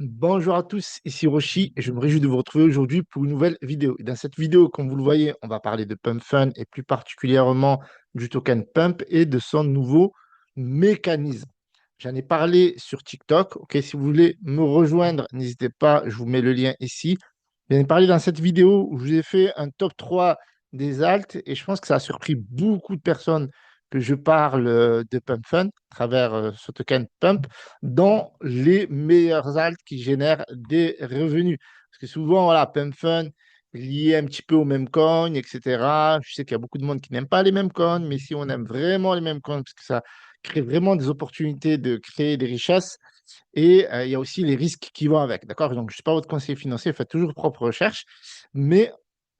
Bonjour à tous, ici Roshi et je me réjouis de vous retrouver aujourd'hui pour une nouvelle vidéo. Et dans cette vidéo, comme vous le voyez, on va parler de Pump Fund et plus particulièrement du token Pump et de son nouveau mécanisme. J'en ai parlé sur TikTok. Ok, si vous voulez me rejoindre, n'hésitez pas, je vous mets le lien ici. J'en ai parlé dans cette vidéo où je vous ai fait un top 3 des alts et je pense que ça a surpris beaucoup de personnes que je parle de Pump Fund à travers ce token Pump dans les meilleurs alts qui génèrent des revenus. Parce que souvent, voilà, Pump Fund lié un petit peu au même coin, etc. Je sais qu'il y a beaucoup de monde qui n'aime pas les mêmes coins, mais si on aime vraiment les mêmes coins, parce que ça crée vraiment des opportunités de créer des richesses, et il y a aussi les risques qui vont avec. D'accord? Donc, je ne suis pas votre conseiller financier, faites toujours vos propres recherches, mais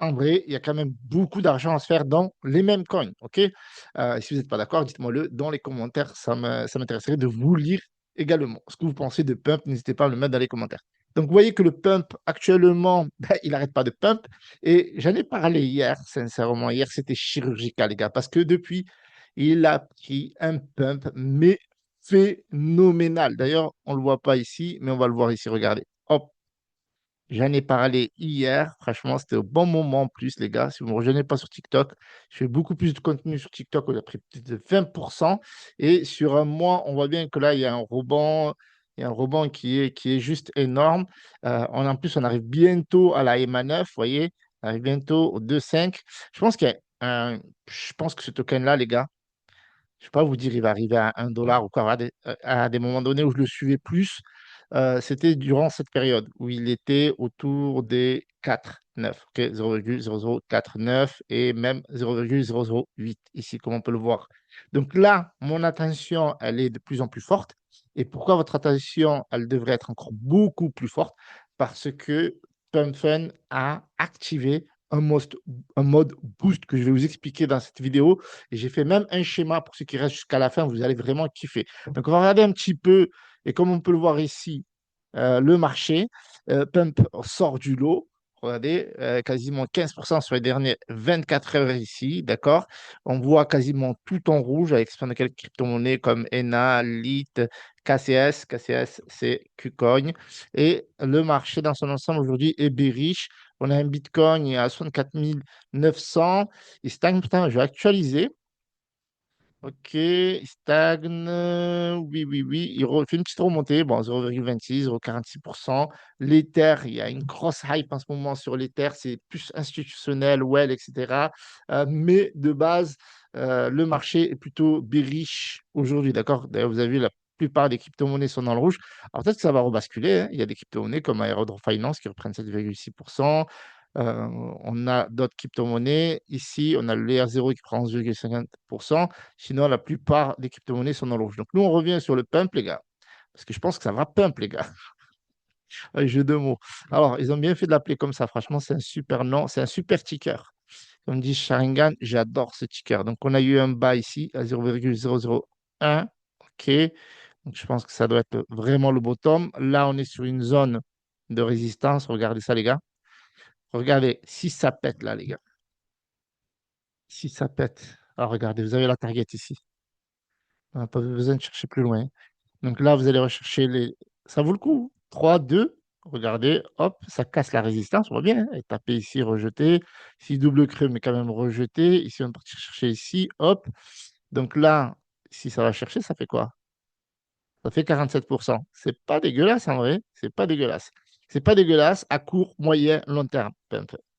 en vrai, il y a quand même beaucoup d'argent à se faire dans les mêmes coins. OK? Si vous n'êtes pas d'accord, dites-moi-le dans les commentaires. Ça m'intéresserait de vous lire également. Ce que vous pensez de Pump, n'hésitez pas à le mettre dans les commentaires. Donc, vous voyez que le Pump, actuellement, ben, il n'arrête pas de Pump. Et j'en ai parlé hier, sincèrement. Hier, c'était chirurgical, les gars, parce que depuis, il a pris un Pump, mais phénoménal. D'ailleurs, on ne le voit pas ici, mais on va le voir ici. Regardez. Hop, j'en ai parlé hier. Franchement, c'était au bon moment en plus, les gars. Si vous ne me rejoignez pas sur TikTok, je fais beaucoup plus de contenu sur TikTok. On a pris plus de 20%. Et sur un mois, on voit bien que là, il y a un rebond. Il y a un rebond qui est juste énorme. En plus, on arrive bientôt à la EMA 9, vous voyez. On arrive bientôt au 2,5. Je pense qu'il y a je pense que ce token-là, les gars, je ne vais pas vous dire il va arriver à 1 dollar ou quoi. À des moments donnés où je le suivais plus, c'était durant cette période où il était autour des 4,9, ok, 0,0049 et même 0,008 ici, comme on peut le voir. Donc là, mon attention, elle est de plus en plus forte. Et pourquoi votre attention, elle devrait être encore beaucoup plus forte? Parce que Pump Fund a activé un mode boost que je vais vous expliquer dans cette vidéo. Et j'ai fait même un schéma pour ceux qui restent jusqu'à la fin, vous allez vraiment kiffer. Donc, on va regarder un petit peu, et comme on peut le voir ici, le marché. Pump sort du lot. Regardez, quasiment 15% sur les dernières 24 heures ici, d'accord? On voit quasiment tout en rouge avec quelques crypto-monnaies comme ENA, LIT, KCS. KCS, c'est KuCoin. Et le marché dans son ensemble aujourd'hui est bearish. On a un Bitcoin à 64 900. Il stagne, putain, je vais actualiser. Ok, il stagne. Oui, oui, oui. Il fait une petite remontée. Bon, 0,26, 0,46%. L'Ether, il y a une grosse hype en ce moment sur l'Ether. C'est plus institutionnel, well, etc. Mais de base, le marché est plutôt bearish aujourd'hui. D'accord? D'ailleurs, vous avez vu, la plupart des crypto-monnaies sont dans le rouge. Alors peut-être que ça va rebasculer, hein. Il y a des crypto-monnaies comme Aerodrome Finance qui reprennent 7,6%. On a d'autres crypto-monnaies. Ici, on a le LR0 qui prend 11,50%. Sinon, la plupart des crypto-monnaies sont dans le rouge. Donc, nous, on revient sur le pump, les gars. Parce que je pense que ça va pump, les gars. Un jeu de mots. Alors, ils ont bien fait de l'appeler comme ça. Franchement, c'est un super nom. C'est un super ticker. Comme dit Sharingan, j'adore ce ticker. Donc, on a eu un bas ici à 0,001. OK. Donc, je pense que ça doit être vraiment le bottom. Là, on est sur une zone de résistance. Regardez ça, les gars. Regardez, si ça pète là, les gars. Si ça pète. Alors, regardez, vous avez la target ici. On n'a pas besoin de chercher plus loin. Donc là, vous allez rechercher les. Ça vaut le coup. 3, 2. Regardez, hop, ça casse la résistance. On voit bien, hein. Et tapez ici, rejeter. Ici, double creux, mais quand même rejeter. Ici, on va partir chercher ici, hop. Donc là, si ça va chercher, ça fait quoi? Ça fait 47%. C'est pas dégueulasse en vrai. C'est pas dégueulasse. C'est pas dégueulasse à court, moyen, long terme.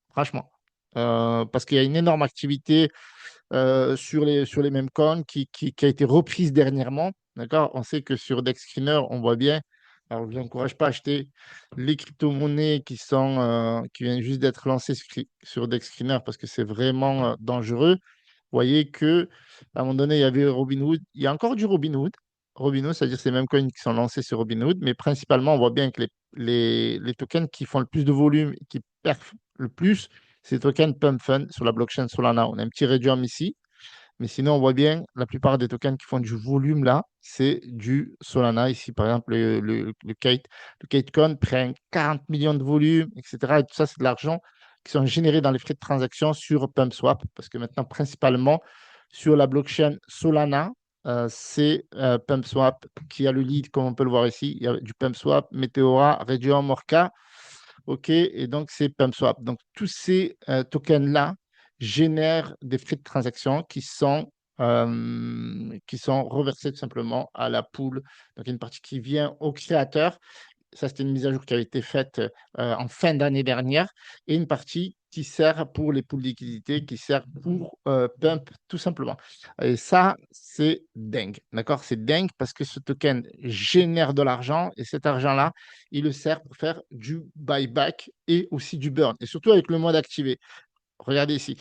Franchement. Parce qu'il y a une énorme activité sur les mêmes coins qui a été reprise dernièrement. D'accord? On sait que sur DexScreener, on voit bien. Alors, je ne vous encourage pas à acheter les crypto-monnaies qui viennent juste d'être lancées sur DexScreener parce que c'est vraiment dangereux. Vous voyez que à un moment donné, il y avait Robinhood. Il y a encore du Robinhood. Robinhood, c'est-à-dire ces mêmes coins qui sont lancés sur Robinhood, mais principalement, on voit bien que les tokens qui font le plus de volume et qui perfent le plus, c'est les tokens Pump Fund sur la blockchain Solana. On a un petit radium ici, mais sinon, on voit bien la plupart des tokens qui font du volume là, c'est du Solana. Ici, par exemple, le Katecoin prend 40 millions de volume, etc. Et tout ça, c'est de l'argent qui sont générés dans les frais de transaction sur PumpSwap, parce que maintenant, principalement sur la blockchain Solana, c'est PumpSwap qui a le lead, comme on peut le voir ici. Il y a du PumpSwap, Meteora, Redium, Morca. OK, et donc c'est PumpSwap. Donc tous ces tokens-là génèrent des frais de transaction qui sont reversés tout simplement à la pool. Donc il y a une partie qui vient au créateur. Ça, c'était une mise à jour qui avait été faite en fin d'année dernière, et une partie qui sert pour les pools de liquidité, qui sert pour Pump, tout simplement. Et ça, c'est dingue. D'accord? C'est dingue parce que ce token génère de l'argent, et cet argent-là, il le sert pour faire du buyback et aussi du burn. Et surtout avec le mode activé. Regardez ici.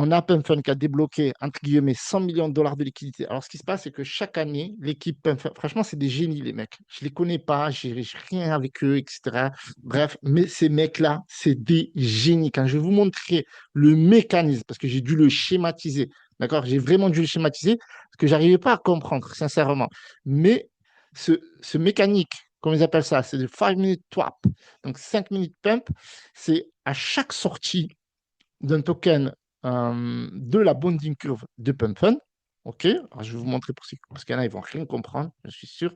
On a PumpFun qui a débloqué, entre guillemets, 100 millions de dollars de liquidité. Alors, ce qui se passe, c'est que chaque année, l'équipe PumpFun, franchement, c'est des génies, les mecs. Je ne les connais pas, j'ai rien avec eux, etc. Bref, mais ces mecs-là, c'est des génies. Quand je vais vous montrer le mécanisme, parce que j'ai dû le schématiser, d'accord? J'ai vraiment dû le schématiser, parce que je n'arrivais pas à comprendre, sincèrement. Mais ce mécanique, comme ils appellent ça, c'est le 5-minute swap. Donc, 5 minutes pump, c'est à chaque sortie d'un token de la bonding curve de PumpFun. OK, alors je vais vous montrer parce qu'il y en a, ils vont rien comprendre, je suis sûr.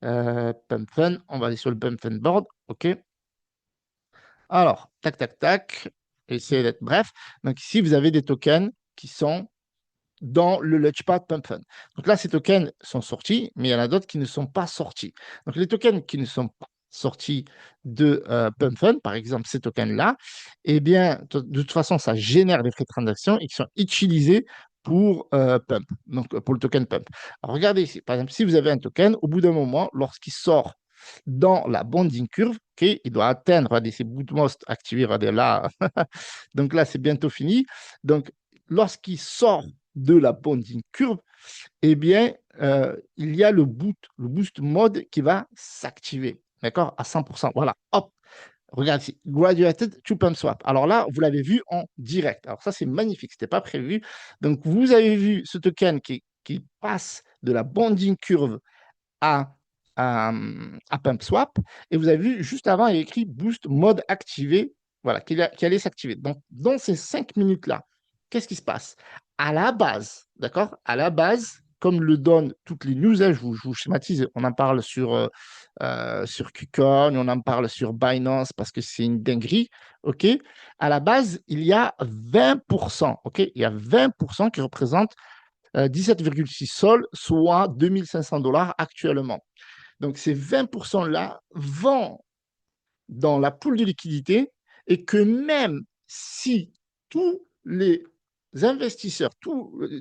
PumpFun, on va aller sur le PumpFun board. OK, alors, tac, tac, tac, essayez d'être bref. Donc ici, vous avez des tokens qui sont dans le Launchpad PumpFun. Donc là, ces tokens sont sortis, mais il y en a d'autres qui ne sont pas sortis. Donc les tokens qui ne sont pas sortis de PumpFun, par exemple ces tokens-là, eh bien, de toute façon, ça génère des frais de transaction et qui sont utilisés pour Pump, donc pour le token Pump. Alors regardez ici, par exemple, si vous avez un token, au bout d'un moment, lorsqu'il sort dans la bonding curve, okay, il doit atteindre, regardez, ces bootmost activés, regardez là, donc là, c'est bientôt fini. Donc, lorsqu'il sort de la bonding curve, eh bien, il y a le boost mode qui va s'activer, d'accord, à 100%. Voilà, hop, regarde ici, graduated to pump swap. Alors là, vous l'avez vu en direct. Alors ça, c'est magnifique, ce n'était pas prévu. Donc, vous avez vu ce token qui passe de la bonding curve à, à pump swap, et vous avez vu juste avant, il y a écrit boost mode activé, voilà, qui allait s'activer. Donc, dans ces 5 minutes-là, qu'est-ce qui se passe? À la base, d'accord? À la base, comme le donnent toutes les news, hein, je vous schématise, on en parle sur KuCoin, on en parle sur Binance parce que c'est une dinguerie, ok? À la base, il y a 20%, ok? Il y a 20% qui représentent 17,6 sols, soit 2500 dollars actuellement. Donc, ces 20%-là vont dans la pool de liquidité, et que même si tous les investisseurs,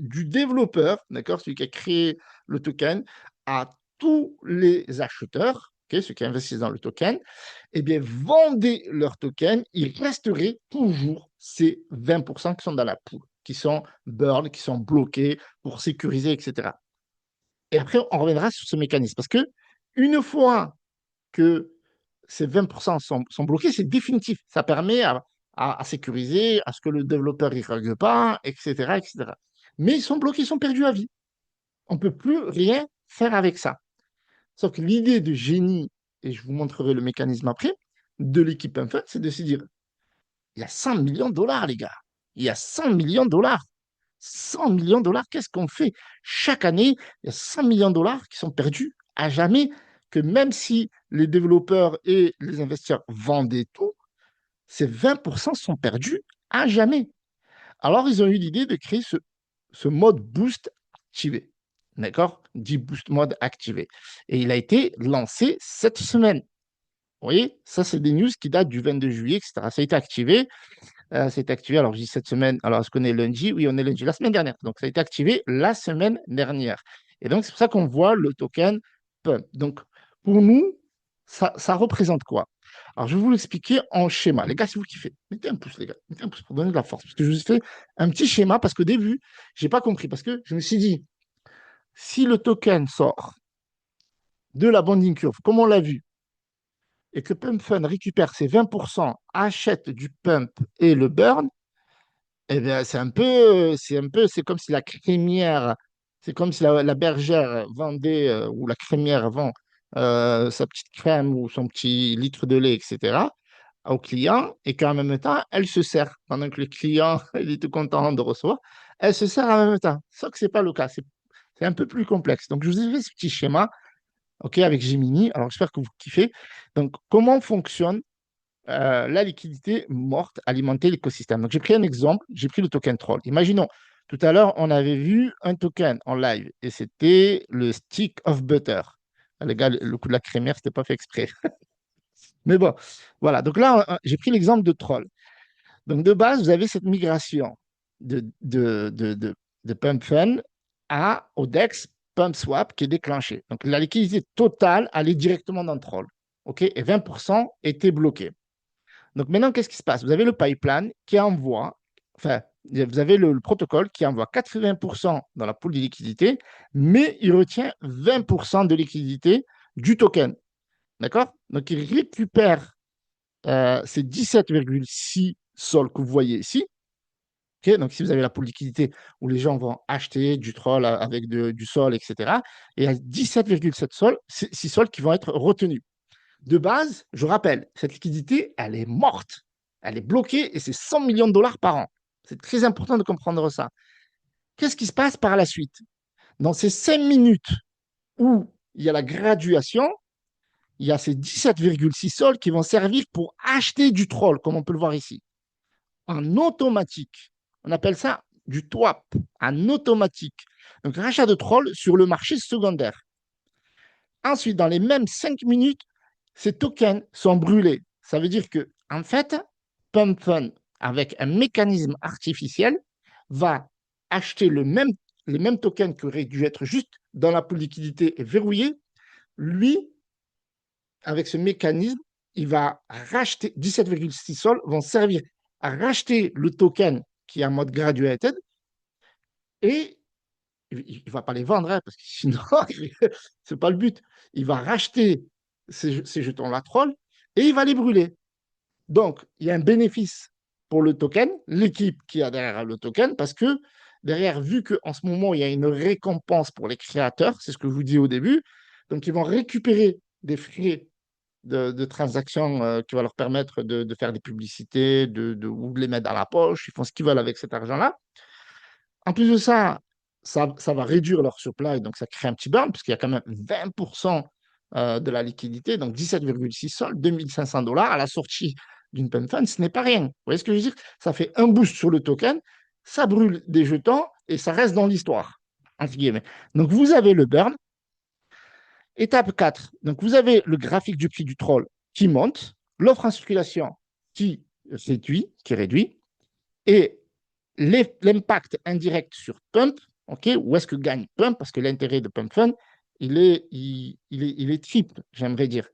du développeur, d'accord, celui qui a créé le token, à tous les acheteurs, okay, ceux qui investissent dans le token, eh bien, vendez leur token, il resterait toujours ces 20% qui sont dans la pool, qui sont burn, qui sont bloqués pour sécuriser, etc. Et après, on reviendra sur ce mécanisme. Parce que une fois que ces 20% sont bloqués, c'est définitif. Ça permet à sécuriser, à ce que le développeur ne règle pas, etc., etc. Mais ils sont bloqués, ils sont perdus à vie. On ne peut plus rien faire avec ça. Sauf que l'idée de génie, et je vous montrerai le mécanisme après, de l'équipe Info, c'est de se dire, il y a 100 millions de dollars, les gars. Il y a 100 millions de dollars. 100 millions de dollars, qu'est-ce qu'on fait? Chaque année, il y a 100 millions de dollars qui sont perdus à jamais, que même si les développeurs et les investisseurs vendaient tout, ces 20% sont perdus à jamais. Alors, ils ont eu l'idée de créer ce mode boost activé. D'accord? Dit boost mode activé. Et il a été lancé cette semaine. Vous voyez, ça, c'est des news qui datent du 22 juillet, etc. Ça a été activé. C'est activé, alors je dis cette semaine, alors est-ce qu'on est lundi? Oui, on est lundi, la semaine dernière. Donc ça a été activé la semaine dernière. Et donc c'est pour ça qu'on voit le token Pump. Donc pour nous, ça représente quoi? Alors je vais vous l'expliquer en schéma. Les gars, si vous kiffez, mettez un pouce, les gars, mettez un pouce pour donner de la force. Parce que je vous ai fait un petit schéma, parce qu'au début, je n'ai pas compris. Parce que je me suis dit, si le token sort de la bonding curve, comme on l'a vu, et que Pump Fund récupère ses 20%, achète du pump et le burn, eh bien, c'est comme si la crémière, c'est comme si la bergère vendait, ou la crémière vend sa petite crème ou son petit litre de lait, etc., au client, et qu'en même temps, elle se sert. Pendant que le client, il est tout content de recevoir, elle se sert en même temps. Sauf que ce n'est pas le cas. C'est un peu plus complexe. Donc, je vous ai fait ce petit schéma, OK, avec Gemini. Alors, j'espère que vous kiffez. Donc, comment fonctionne la liquidité morte alimenter l'écosystème? Donc, j'ai pris un exemple, j'ai pris le token Troll. Imaginons, tout à l'heure, on avait vu un token en live et c'était le Stick of Butter. Ah, les gars, le coup de la crémière, c'était pas fait exprès. Mais bon, voilà. Donc là, j'ai pris l'exemple de Troll. Donc, de base, vous avez cette migration de Pump Fun au DEX Pump Swap qui est déclenchée. Donc, la liquidité totale allait directement dans Troll. OK? Et 20% étaient bloqués. Donc maintenant, qu'est-ce qui se passe? Vous avez le pipeline qui envoie, enfin, vous avez le protocole qui envoie 80% dans la pool de liquidité, mais il retient 20% de liquidité du token. D'accord? Donc il récupère ces 17,6 sols que vous voyez ici. Okay, donc, si vous avez la pool de liquidité où les gens vont acheter du troll avec du sol, etc., et il y a 17,7 sols, 6 sols qui vont être retenus. De base, je rappelle, cette liquidité, elle est morte. Elle est bloquée et c'est 100 millions de dollars par an. C'est très important de comprendre ça. Qu'est-ce qui se passe par la suite? Dans ces 5 minutes où il y a la graduation, il y a ces 17,6 sols qui vont servir pour acheter du troll, comme on peut le voir ici, en automatique. On appelle ça du TWAP, en automatique. Donc, rachat de troll sur le marché secondaire. Ensuite, dans les mêmes 5 minutes, ces tokens sont brûlés. Ça veut dire que, en fait, Pump Fund, avec un mécanisme artificiel, va acheter les mêmes tokens qui auraient dû être juste dans la pool liquidité et verrouillés. Lui, avec ce mécanisme, il va racheter 17,6 sols, vont servir à racheter le token qui est en mode graduated et il ne va pas les vendre, hein, parce que sinon, ce n'est pas le but. Il va racheter ces jetons-là troll et il va les brûler. Donc, il y a un bénéfice pour le token, l'équipe qui a derrière le token, parce que derrière, vu qu'en ce moment, il y a une récompense pour les créateurs, c'est ce que je vous dis au début, donc ils vont récupérer des frais de transaction qui va leur permettre de faire des publicités ou de les mettre dans la poche, ils font ce qu'ils veulent avec cet argent-là. En plus de ça, ça va réduire leur supply, donc ça crée un petit burn, puisqu'il y a quand même 20% de la liquidité, donc 17,6 sols, 2500 dollars à la sortie d'une pump fund, ce n'est pas rien. Vous voyez ce que je veux dire? Ça fait un boost sur le token, ça brûle des jetons et ça reste dans l'histoire, entre guillemets. Donc vous avez le burn. Étape 4, donc vous avez le graphique du prix du troll qui monte, l'offre en circulation qui réduit, et l'impact indirect sur Pump, ok, où est-ce que gagne Pump? Parce que l'intérêt de Pump Fund, il est triple, j'aimerais dire.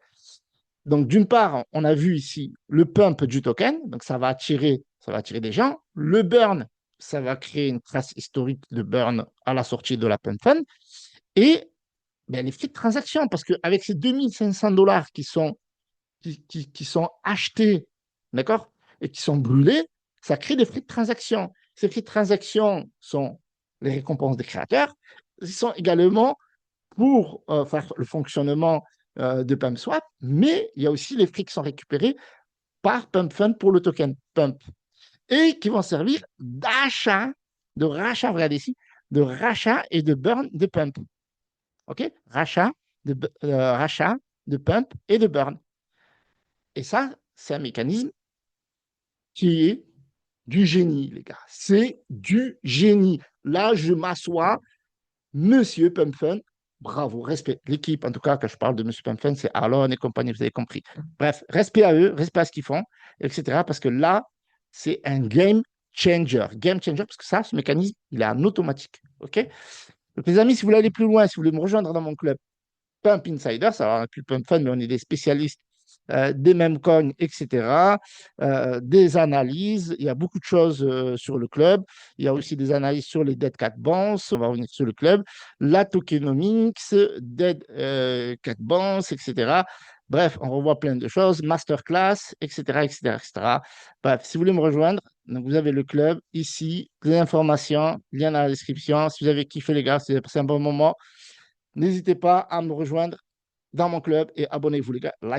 Donc, d'une part, on a vu ici le pump du token, donc ça va attirer des gens. Le burn, ça va créer une trace historique de burn à la sortie de la Pump Fund. Et ben, les frais de transaction, parce qu'avec ces 2500 dollars qui sont achetés, d'accord, et qui sont brûlés, ça crée des frais de transaction. Ces frais de transaction sont les récompenses des créateurs. Ils sont également pour faire le fonctionnement de PumpSwap, mais il y a aussi les frais qui sont récupérés par PumpFund pour le token Pump et qui vont servir d'achat, de rachat, regardez ici, de rachat et de burn de Pump. OK? Rachat de Pump et de burn. Et ça, c'est un mécanisme qui est du génie, les gars. C'est du génie. Là, je m'assois, Monsieur Pumpfun, bravo, respect. L'équipe, en tout cas, quand je parle de Monsieur Pumpfun, c'est Alon et compagnie, vous avez compris. Bref, respect à eux, respect à ce qu'ils font, etc. Parce que là, c'est un game changer. Game changer, parce que ça, ce mécanisme, il est en automatique. OK? Donc, les amis, si vous voulez aller plus loin, si vous voulez me rejoindre dans mon club Pump Insider, ça va plus Pump Fun, mais on est des spécialistes des mêmes coins, etc., des analyses. Il y a beaucoup de choses sur le club. Il y a aussi des analyses sur les Dead Cat Bonds. On va revenir sur le club. La tokenomics, Dead Cat Bonds, etc. Bref, on revoit plein de choses. Masterclass, etc., etc., etc. Bref, si vous voulez me rejoindre, donc vous avez le club ici, les informations, lien dans la description. Si vous avez kiffé, les gars, si vous avez passé un bon moment, n'hésitez pas à me rejoindre dans mon club et abonnez-vous, les gars.